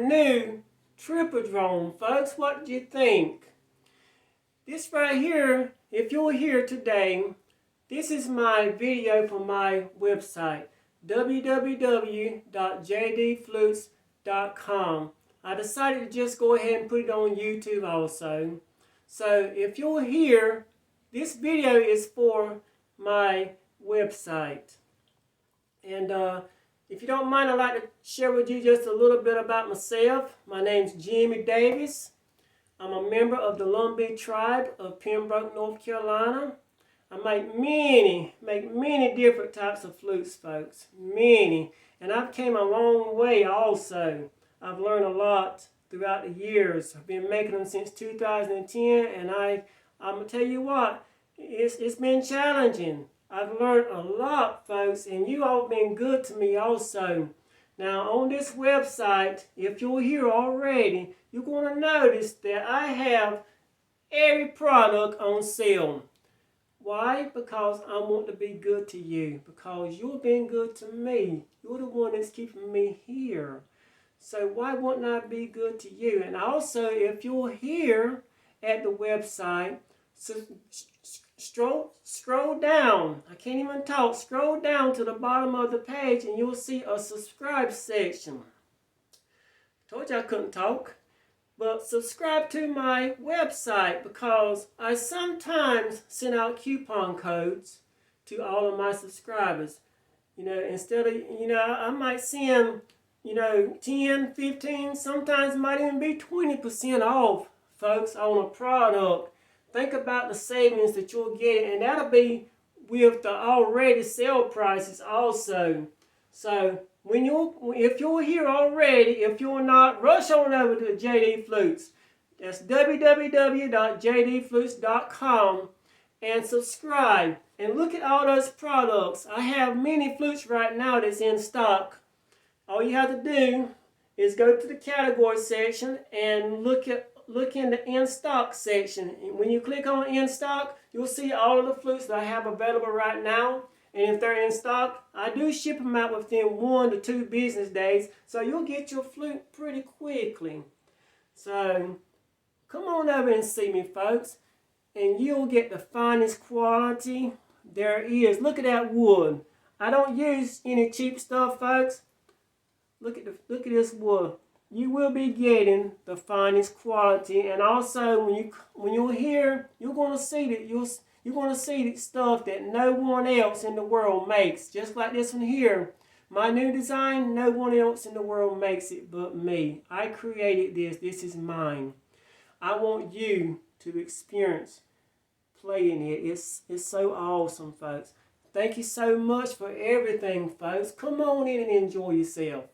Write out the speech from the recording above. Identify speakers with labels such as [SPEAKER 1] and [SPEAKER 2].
[SPEAKER 1] new triple drone, folks. What do you think? This right here, if you're here today, this is my video from my website, www.jdflutes.com. I decided to just go ahead and put it on YouTube also. So if you're here, this video is for my website. And if you don't mind, I'd like to share with you just a little bit about myself. My name's Jimmy Davis. I'm a member of the Lumbee tribe of Pembroke, North Carolina. I make many different types of flutes, folks. Many. And I've came a long way also. I've learned a lot throughout the years. I've been making them since 2010, and I'm going to tell you what, it's been challenging. I've learned a lot, folks, and you all have been good to me also. Now, on this website, if you're here already, you're going to notice that I have every product on sale. Why? Because I want to be good to you. Because you've been good to me. You're the one that's keeping me here. So why wouldn't I be good to you? And also, if you're here at the website, so scroll down. I can't even talk. Scroll down to the bottom of the page and you'll see a subscribe section. Told you I couldn't talk. But subscribe to my website because I sometimes send out coupon codes to all of my subscribers. Instead of, I might send, 10, 15, sometimes it might even be 20% off, folks, on a product. Think about the savings that you'll get, and that'll be with the already sale prices also. So if you're here already, if you're not, rush on over to JD Flutes. That's www.jdflutes.com and subscribe and look at all those products. I have many flutes right now that's in stock. All you have to do is go to the category section and look in the in stock section. And when you click on in stock, you'll see all of the flutes that I have available right now. And if they're in stock, I do ship them out within 1 to 2 business days. So you'll get your flute pretty quickly. So come on over and see me, folks. And you'll get the finest quality there is. Look at that wood. I don't use any cheap stuff, folks. Look at this wood. You will be getting the finest quality. And also when you're here, you're going to see that you're going to see stuff that no one else in the world makes. Just like this one here. My new design, no one else in the world makes it but me. I created this. This is mine. I want you to experience playing it. It's so awesome, folks. Thank you so much for everything, folks. Come on in and enjoy yourself.